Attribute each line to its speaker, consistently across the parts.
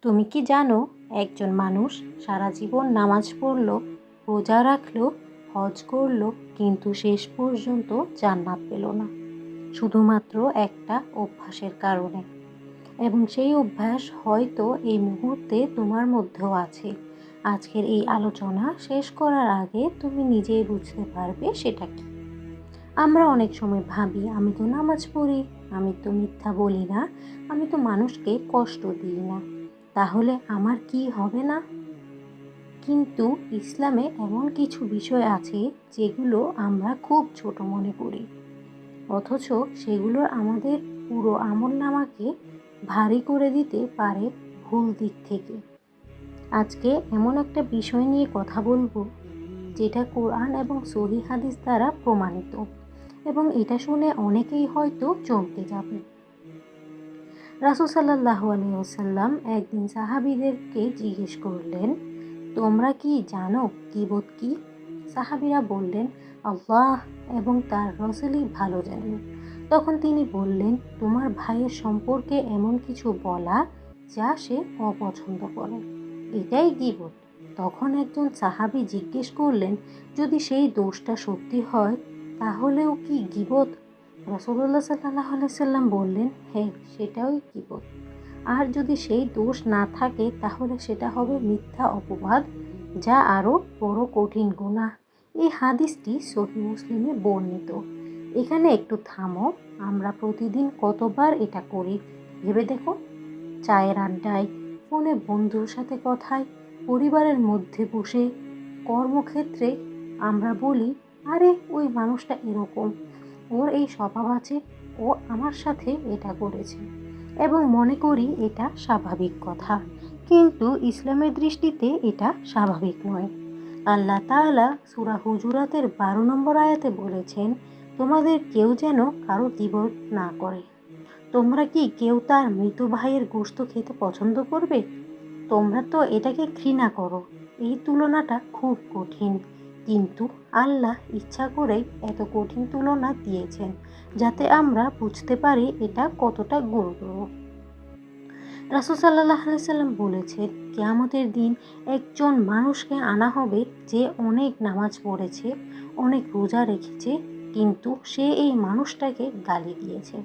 Speaker 1: তুমি কি জানো, একজন মানুষ সারা জীবন নামাজ পড়লো, রোজা রাখলো, হজ করলো, কিন্তু শেষ পর্যন্ত জান্নাত পেল না, শুধুমাত্র একটা অভ্যাসের কারণে। এবং সেই অভ্যাস হয়তো এই মুহূর্তে তোমার মধ্যেও আছে। আজকের এই আলোচনা শেষ করার আগে তুমি নিজেই বুঝতে পারবে সেটা কি। আমরা অনেক সময় ভাবি, আমি তো নামাজ পড়ি, আমি তো মিথ্যা বলি না, আমি তো মানুষকে কষ্ট দিই না, তাহলে আমার কি হবে না? কিন্তু ইসলামে এমন কিছু বিষয় আছে যেগুলো আমরা খুব ছোট মনে করি, অথচ সেগুলো আমাদের পুরো আমলনামাকে ভারী করে দিতে পারে ভুল দিক থেকে। আজকে এমন একটা বিষয় নিয়ে কথা বলবো যেটা কোরআন এবং সহিহ হাদিস দ্বারা প্রমাণিত, এবং এটা শুনে অনেকেই হয়তো চমকে যাবে। রাসূল সাল্লাল্লাহু আলাইহি ওয়াসাল্লাম একদিন সাহাবীদেরকে জিজ্ঞেস করলেন, তোমরা কি জানো গীবত কি? সাহাবীরা বললেন, আল্লাহ এবং তার রাসূলই ভালো জানেন। তখন তিনি বললেন, তোমার ভাইয়ের সম্পর্কে এমন কিছু বলা যা সে অপছন্দ করে, এটাই গীবত। তখন একজন সাহাবী জিজ্ঞেস করলেন, যদি সেই দোষটা সত্যি হয় তাহলেও কি গীবত? রাসূলুল্লাহ সাল্লাল্লাহু আলাইহি সাল্লাম বললেন, হ্যাঁ, সেটাই গীবত। আর যদি সেই দোষ না থাকে তাহলে সেটা হবে মিথ্যা অপবাদ, যা আরও বড় কঠিন গুনাহ। এই হাদিসটি সহিহ মুসলিমে বর্ণিত। এখানে একটু থামো, আমরা প্রতিদিন কতবার এটা করি ভেবে দেখো। চায়ের আড্ডায়, ফোনে বন্ধুর সাথে কথায়, পরিবারের মধ্যে বসে, কর্মক্ষেত্রে আমরা বলি, আরে ওই মানুষটা এরকম, ওর এই স্বভাব আছে, ও আমার সাথে এটা করেছে, এবং মনে করি এটা স্বাভাবিক কথা। কিন্তু ইসলামের দৃষ্টিতে এটা স্বাভাবিক নয়। আল্লাহ তাআলা সূরা হুজুরাতের 12 নম্বর আয়াতে বলেছেন, তোমাদের কেউ যেন কারো গীবত না করে। তোমরা কি কেউ তার মৃত ভাইয়ের গোশত খেতে পছন্দ করবে? তোমরা তো এটাকে ঘৃণা করো। এই তুলনাটা খুব কঠিন, কিন্তু আল্লাহ ইচ্ছা করেই এত কঠিন তুলনা দিয়েছেন, যাতে আমরা বুঝতে পারি এটা কতটা গুরুতর। রাসূল সাল্লাল্লাহু আলাইহি সাল্লাম বলেছেন, কিয়ামতের দিন একজন মানুষকে আনা হবে যে অনেক নামাজ পড়েছে, অনেক রোজা রেখেছে, কিন্তু সে এই মানুষটাকে গালি দিয়েছে,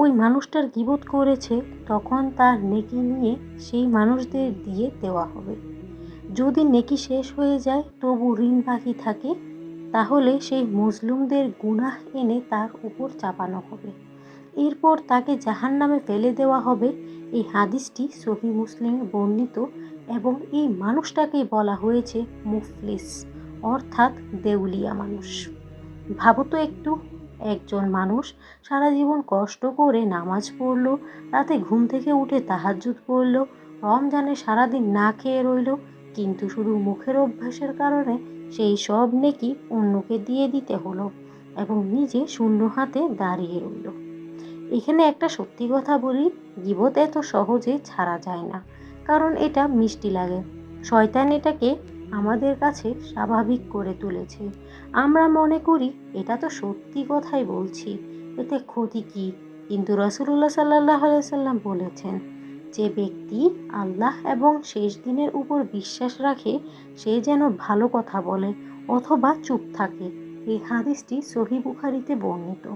Speaker 1: ওই মানুষটার গীবত করেছে। তখন তার নেকি নিয়ে সেই মানুষদের দিয়ে দেওয়া হবে। যদি নেকি শেষ হয়ে যায় তবু ঋণ বাকি থাকে, তাহলে সেই মজলুমদের গুনাহ এনে তার উপর চাপানো হবে। এরপর তাকে জাহান্নামে ফেলে দেওয়া হবে। এই হাদিসটি সহিহ মুসলিমে বর্ণিত, এবং এই মানুষটাকেই বলা হয়েছে মুফলিস, অর্থাৎ দেউলিয়া মানুষ। ভাবো তো একটু, একজন মানুষ সারা জীবন কষ্ট করে নামাজ পড়লো, রাতে ঘুম থেকে উঠে তাহাজ্জুদ পড়লো, রমজানে সারাদিন না খেয়ে রইল, কিন্তু শুধু মুখের অভ্যাসের কারণে সেই সব নেকি অন্যকে দিয়ে দিতে হলো, এবং নিজে শূন্য হাতে দাঁড়িয়ে রইল। এখানে একটা সত্যি কথা বলি, গীবত এত সহজে ছাড়া যায় না, কারণ এটা মিষ্টি লাগে। শয়তান এটাকে আমাদের কাছে স্বাভাবিক করে তুলেছে। আমরা মনে করি এটা তো সত্যি কথাই বলছি, এতে ক্ষতি কি? কিন্তু রাসূলুল্লাহ সাল্লাল্লাহু আলাইহি সাল্লাম বলেছেন, যে ব্যক্তি আল্লাহ এবং শেষ দিনের উপর বিশ্বাস রাখে সে যেন ভালো কথা বলে অথবা চুপ থাকে। এই হাদিসটি সহিহ বুখারীতে বর্ণিত।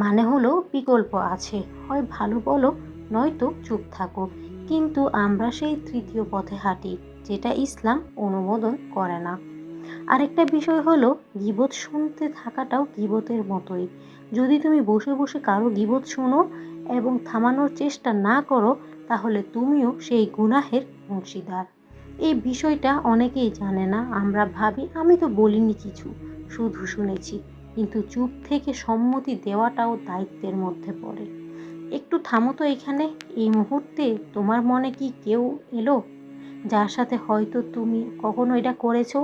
Speaker 1: মানে হলো, বিকল্প আছে, হয় ভালো বলো নয়তো চুপ থাকো। কিন্তু আমরা সেই তৃতীয় পথে হাঁটি, যেটা ইসলাম অনুমোদন করে না। আরেকটা বিষয় হলো, গীবত শুনতে থাকাটাও গীবতের মতোই। যদি তুমি বসে বসে কারো গীবত শোনো এবং থামানোর চেষ্টা না করো, তাহলে তুমিও সেই গুনাহের অংশীদার। এই বিষয়টা অনেকেই জানে না। আমরা ভাবি, আমি তো বলিনি কিছু, শুধু শুনেছি। কিন্তু চুপ থেকে সম্মতি দেওয়াটাও দায়িত্বের মধ্যে পড়ে। একটু থামো তো এখানে। এই মুহূর্তে তোমার মনে কি কেউ এলো যার সাথে হয়তো তুমি কখনো এটা করেছো,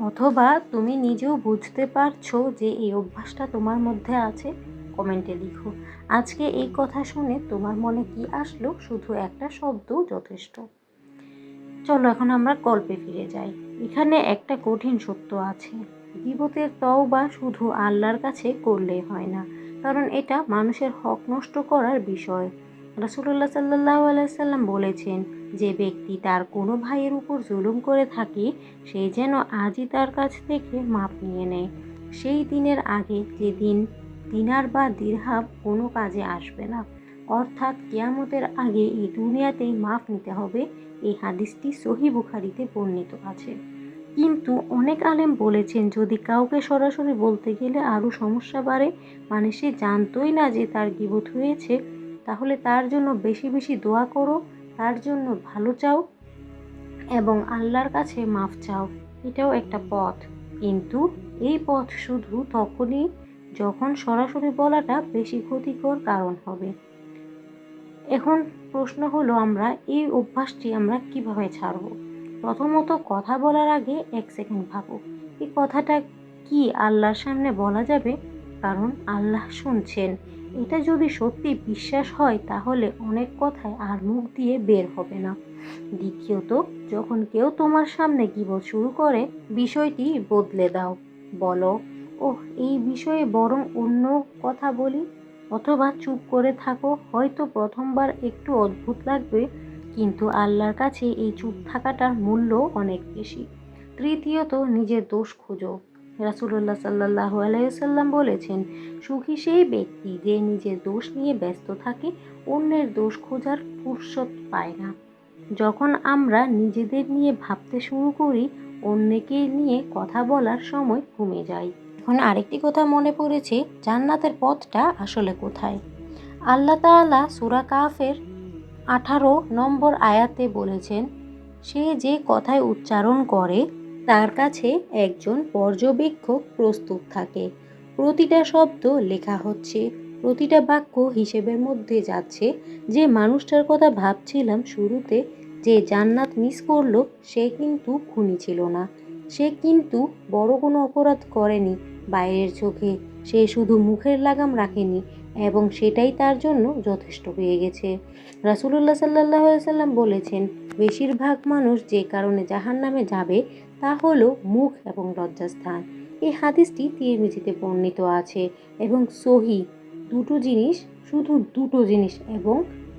Speaker 1: অথবা তুমি নিজেও বুঝতে পারছো যে এই অভ্যাসটা তোমার মধ্যে আছে? কমেন্টে লিখো। আজকে এই কথা শুনে তোমার মনে কি আসলো? শুধু একটা শব্দ যথেষ্ট। চলো এখন আমরা গল্পে ফিরে যাই। এখানে একটা কঠিন সত্য আছে, গীবতের তওবা শুধু আল্লাহর কাছে করলেই হয় না, কারণ এটা মানুষের হক নষ্ট করার বিষয়। রাসূলুল্লাহ সাল্লাল্লাহু আলাইহি সাল্লাম বলেছেন, যে ব্যক্তি তার কোনো ভাইয়ের উপর জুলুম করে থাকে সে যেন আজই তার কাছ থেকে মাপ নিয়ে নেয়। সেই দিনের আগে যেদিন দিনার বা দিরহাম কোনো কাজে আসবে না, অর্থাৎ কিয়ামতের আগে এই দুনিয়াতেই মাপ নিতে হবে। এই হাদিসটি সহিহ বুখারীতে বর্ণিত আছে। কিন্তু অনেক আলেম বলেছেন, যদি কাউকে সরাসরি বলতে গেলে আরও সমস্যা বাড়ে, মানে সে জানতোই না যে তার গীবত হয়েছে, তাহলে তার জন্য বেশি বেশি দোয়া করো, তার জন্য ভালো চাও এবং আল্লাহর কাছে মাফ চাও। এটাও একটা পথ, কিন্তু এই পথ শুধু তখনই যখন সরাসরি বলাটা বেশি ক্ষতিকর কারণ হবে। এখন প্রশ্ন হলো, আমরা এই অভ্যাসটি আমরা কিভাবে ছাড়ব? প্রথমত, কথা বলার আগে 1 সেকেন্ড ভাবো, এই কথাটা কি আল্লাহর সামনে বলা যাবে? কারণ আল্লাহ শুনছেন। এটা যদি সত্যি বিশ্বাস হয় তাহলে অনেক কথাই আর মুখ দিয়ে বের হবে না। দ্বিতীয়ত, যখন কেউ তোমার সামনে গীবত শুরু করে, বিষয়টি বদলে দাও। বলো, ওহ, এই বিষয়ে বরং অন্য কথা বলি। অথবা চুপ করে থাকো। হয়তো প্রথমবার একটু অদ্ভুত লাগবে, কিন্তু আল্লাহর কাছে এই চুপ থাকাটার মূল্য অনেক বেশি। তৃতীয়ত, নিজের দোষ খোঁজো। রাসূলুল্লাহ সাল্লাল্লাহু আলাইহি সাল্লাম বলেছেন, সুখী সেই ব্যক্তি যে নিজের দোষ নিয়ে ব্যস্ত থাকে, অন্যের দোষ খোঁজার ফুরসত পায় না। যখন আমরা নিজেদের নিয়ে ভাবতে শুরু করি, অন্যকে নিয়ে কথা বলার সময় কমে যায়। এখন আরেকটি কথা মনে পড়েছে, জান্নাতের পথটা আসলে কোথায়? আল্লাহ তাআলা সূরা কাহফের 18 নম্বর আয়াতে বলেছেন, সে যে কথায় উচ্চারণ করে তার কাছে একজন পর্যবেক্ষক প্রস্তুত থাকে। প্রতিটা শব্দ লেখা হচ্ছে, প্রতিটা বাক্য হিসেবের মধ্যে যাচ্ছে। যে মানুষটার কথা ভাবছিলাম শুরুতে, যে জান্নাত মিস করলো, সে কিন্তু খুনি ছিল না, সে কিন্তু বড় কোনো অপরাধ করেনি বাইরের চোখে, সে শুধু মুখের লাগাম রাখেনি এবং সেটাই তার জন্য যথেষ্ট হয়ে গেছে। রাসূলুল্লাহ সাল্লাল্লাহু আলাইহি সাল্লাম বলেছেন, বেশিরভাগ মানুষ যে কারণে জাহান্নামে যাবে তা হলো মুখ এবং লজ্জাস্থান। এই হাদিসটি তিরমিজিতে বর্ণিত আছে এবং সহিহ। দুটো জিনিস, শুধু দুটো জিনিস, এবং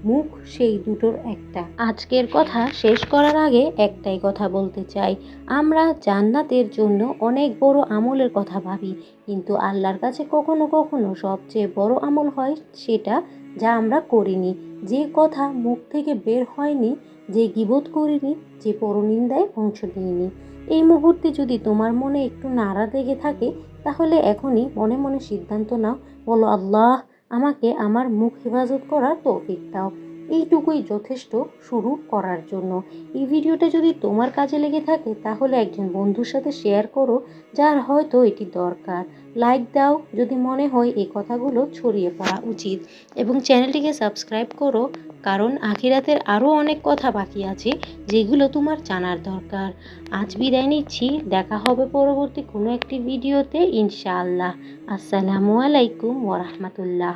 Speaker 1: মুখ সেই দুটোর একটা। আজকের কথা শেষ করার আগে একটাই কথা বলতে চাই, আমরা জান্নাতের জন্য অনেক বড় আমলের কথা ভাবি, কিন্তু আল্লাহর কাছে কখনো কখনো সবচেয়ে বড় আমল হয় সেটা যা আমরা করিনি, যে কথা মুখ থেকে বের হয়নি, যে গীবত করিনি, যে পরনিন্দায় অংশ নিইনি। এই মুহূর্তে যদি তোমার মনে একটু নাড়া লেগে থাকে, তাহলে এখনই মনে মনে সিদ্ধান্ত নাও, বলো, আল্লাহ, আমাকে আমার মুখ হেফাজত করার তৌফিক দাও। এইটুকুই যথেষ্ট শুরু করার জন্য। এই ভিডিওটা যদি তোমার কাজে লেগে থাকে তাহলে একজন বন্ধুর সাথে শেয়ার করো যার হয়তো এটি দরকার। লাইক দাও যদি মনে হয় এই কথাগুলো ছড়িয়ে পড়া উচিত, এবং চ্যানেলটিকে সাবস্ক্রাইব করো, কারণ আখিরাতের আরও অনেক কথা বাকি আছে যেগুলো তোমার জানার দরকার। আজ বিদায় নিচ্ছি, দেখা হবে পরবর্তী কোনো একটি ভিডিওতে ইনশাআল্লাহ। আসসালামু আলাইকুম ওয়া রাহমাতুল্লাহ।